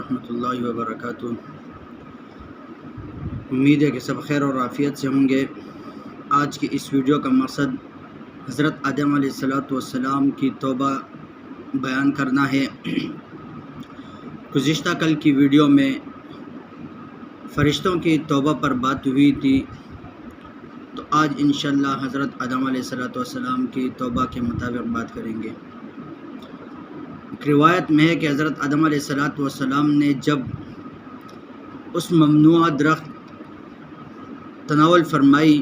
ورحمۃ اللہ وبرکاتہ۔ امید ہے کہ سب خیر اور عافیت سے ہوں گے۔ آج کی اس ویڈیو کا مقصد حضرت آدم علیہ السلام کی توبہ بیان کرنا ہے۔ گزشتہ کل کی ویڈیو میں فرشتوں کی توبہ پر بات ہوئی تھی، تو آج انشاءاللہ حضرت آدم علیہ السلام کی توبہ کے مطابق بات کریں گے۔ ایک روایت میں ہے کہ حضرت آدم علیہ السلام نے جب اس ممنوع درخت تناول فرمائی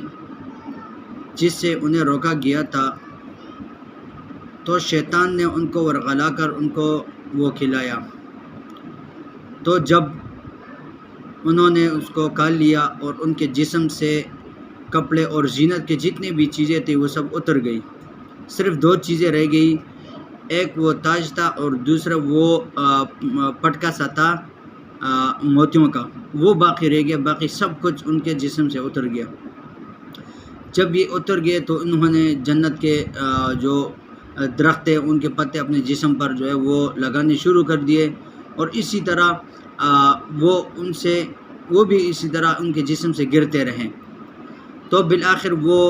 جس سے انہیں روکا گیا تھا، تو شیطان نے ان کو ورغلا کر ان کو وہ کھلایا۔ تو جب انہوں نے اس کو کھا لیا اور ان کے جسم سے کپڑے اور زینت کے جتنے بھی چیزیں تھیں وہ سب اتر گئی۔ صرف دو چیزیں رہ گئی، ایک وہ تاج تھا اور دوسرا وہ پٹکا سا تھا موتیوں کا، وہ باقی رہ گیا، باقی سب کچھ ان کے جسم سے اتر گیا۔ جب یہ اتر گئے تو انہوں نے جنت کے جو درخت ہیں ان کے پتے اپنے جسم پر جو ہے وہ لگانے شروع کر دیے، اور اسی طرح وہ بھی اسی طرح ان کے جسم سے گرتے رہیں۔ تو بالآخر وہ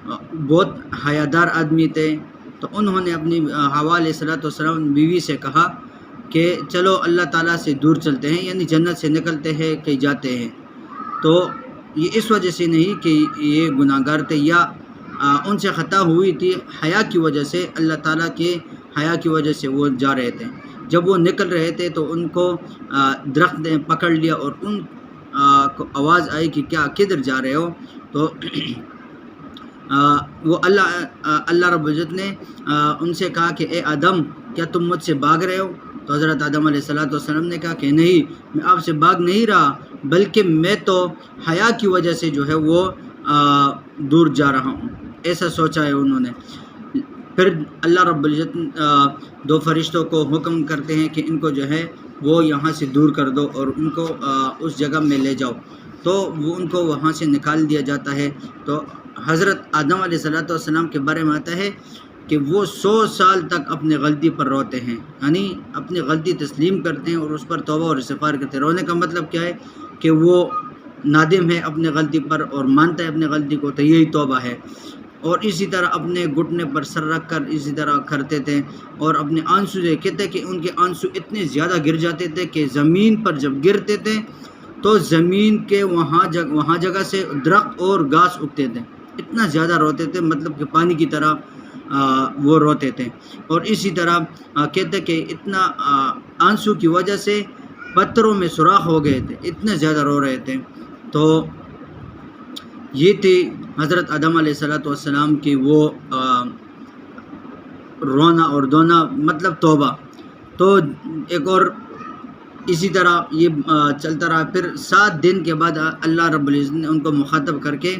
بہت حیادار آدمی تھے، تو انہوں نے اپنی حوا علیہ السلام بیوی سے کہا کہ چلو اللہ تعالیٰ سے دور چلتے ہیں، یعنی جنت سے نکلتے ہیں کہ جاتے ہیں۔ تو یہ اس وجہ سے نہیں کہ یہ گناہ گار تھے یا ان سے خطا ہوئی تھی، حیا کی وجہ سے، اللہ تعالیٰ کے حیا کی وجہ سے وہ جا رہے تھے۔ جب وہ نکل رہے تھے تو ان کو درخت نے پکڑ لیا اور ان کو آواز آئی کہ کیا کدھر جا رہے ہو؟ تو وہ اللہ رب العزت نے ان سے کہا کہ اے آدم، کیا تم مجھ سے بھاگ رہے ہو؟ تو حضرت آدم علیہ السلام نے کہا کہ نہیں، میں آپ سے بھاگ نہیں رہا، بلکہ میں تو حیا کی وجہ سے جو ہے وہ دور جا رہا ہوں، ایسا سوچا ہے انہوں نے۔ پھر اللہ رب العزت دو فرشتوں کو حکم کرتے ہیں کہ ان کو جو ہے وہ یہاں سے دور کر دو اور ان کو اس جگہ میں لے جاؤ، تو وہ ان کو وہاں سے نکال دیا جاتا ہے۔ تو حضرت آدم علیہ السلام کے بارے میں آتا ہے کہ وہ 100 سال تک اپنے غلطی پر روتے ہیں، یعنی اپنی غلطی تسلیم کرتے ہیں اور اس پر توبہ اور استغفار کرتے ہیں۔ رونے کا مطلب کیا ہے کہ وہ نادم ہے اپنے غلطی پر اور مانتا ہے اپنے غلطی کو، تو یہی توبہ ہے۔ اور اسی طرح اپنے گھٹنے پر سر رکھ کر اسی طرح کرتے تھے، اور اپنے آنسو جو کہتے ہیں کہ ان کے آنسو اتنے زیادہ گر جاتے تھے کہ زمین پر جب گرتے تھے تو زمین کے وہاں جگہ سے درخت اور گھاس اگتے تھے، اتنا زیادہ روتے تھے، مطلب کہ پانی کی طرح وہ روتے تھے۔ اور اسی طرح کہتے کہ اتنا آنسو کی وجہ سے پتھروں میں سوراخ ہو گئے تھے، اتنے زیادہ رو رہے تھے۔ تو یہ تھی حضرت آدم علیہ السلام کی وہ رونا اور دونا، مطلب توبہ۔ تو ایک اور اسی طرح یہ چلتا رہا۔ پھر 7 دن کے بعد اللہ رب العزت نے ان کو مخاطب کر کے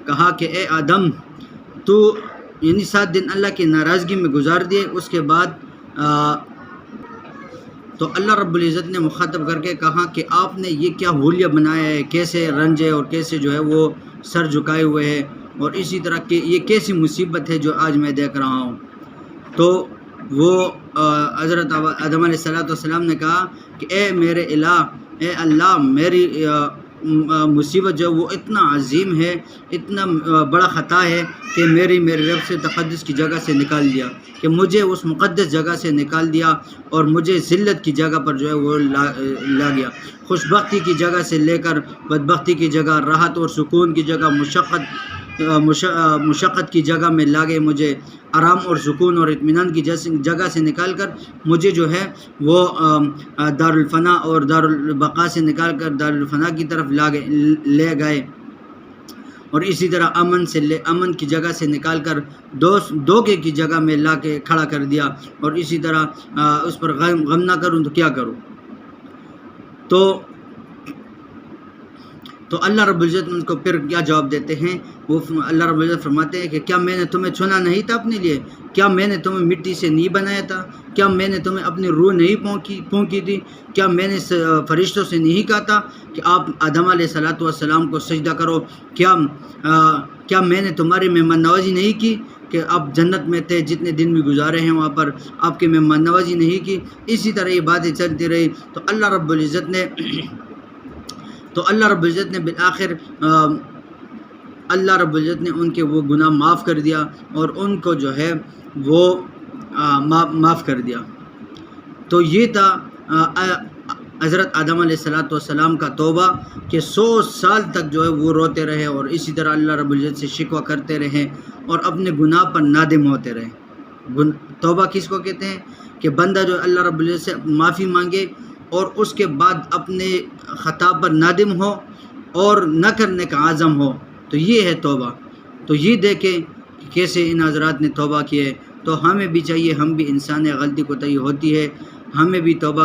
کہا کہ اے آدم، تو یعنی 7 دن اللہ کی ناراضگی میں گزار دیے۔ اس کے بعد تو اللہ رب العزت نے مخاطب کر کے کہا کہ آپ نے یہ کیا حلیہ بنایا ہے، کیسے رنجے اور کیسے جو ہے وہ سر جھکائے ہوئے ہے، اور اسی طرح کہ یہ کیسی مصیبت ہے جو آج میں دیکھ رہا ہوں۔ تو وہ حضرت آدم علیہ السلام نے کہا کہ اے میرے الہ، اے اللہ، میری مصیبت جو وہ اتنا عظیم ہے، اتنا بڑا خطا ہے کہ میرے رب سے تقدس کی جگہ سے نکال دیا، کہ مجھے اس مقدس جگہ سے نکال دیا اور مجھے ذلت کی جگہ پر جو ہے وہ لا گیا، خوشبختی کی جگہ سے لے کر بدبختی کی جگہ، راحت اور سکون کی جگہ مشقت کی جگہ میں لا گئے مجھے، آرام اور سکون اور اطمینان کی جگہ سے نکال کر مجھے جو ہے وہ دار الفنا اور دار البقاء سے نکال کر دار الفنا کی طرف لے گئے، اور اسی طرح امن کی جگہ سے نکال کر دھوکے کی جگہ میں لا کے کھڑا کر دیا، اور اسی طرح اس پر غم نہ کروں تو کیا کروں۔ تو اللہ رب العزت ان کو پھر کیا جواب دیتے ہیں؟ وہ اللہ رب العزت فرماتے ہیں کہ کیا میں نے تمہیں چنا نہیں تھا اپنے لیے؟ کیا میں نے تمہیں مٹی سے نہیں بنایا تھا؟ کیا میں نے تمہیں اپنی روح نہیں پھونکی تھی؟ کیا میں نے فرشتوں سے نہیں کہا تھا کہ آپ آدم علیہ السلام کو سجدہ کرو؟ کیا میں نے تمہاری مہمان نوازی نہیں کی؟ کہ آپ جنت میں تھے، جتنے دن بھی گزارے ہیں وہاں پر آپ کی مہمان نوازی نہیں کی، اسی طرح یہ باتیں چلتی رہی تو اللہ رب العزت نے بالآخر اللہ رب العزت نے ان کے وہ گناہ معاف کر دیا اور ان کو جو ہے وہ معاف کر دیا۔ تو یہ تھا حضرت آدم علیہ السلام کا توبہ کہ 100 سال تک جو ہے وہ روتے رہے اور اسی طرح اللہ رب العزت سے شکوہ کرتے رہے اور اپنے گناہ پر نادم ہوتے رہے۔ توبہ کس کو کہتے ہیں کہ بندہ جو اللہ رب العزت سے معافی مانگے اور اس کے بعد اپنے خطا پر نادم ہو اور نہ کرنے کا عزم ہو، تو یہ ہے توبہ۔ تو یہ دیکھیں کہ کیسے ان حضرات نے توبہ کی ہے۔ تو ہمیں بھی چاہیے، ہم بھی انسان ہے، غلطی کوتاہی ہوتی ہے، ہمیں بھی توبہ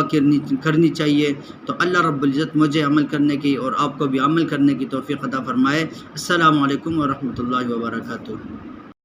کرنی چاہیے۔ تو اللہ رب العزت مجھے عمل کرنے کی اور آپ کو بھی عمل کرنے کی توفیق عطا فرمائے۔ السلام علیکم ورحمۃ اللہ وبرکاتہ۔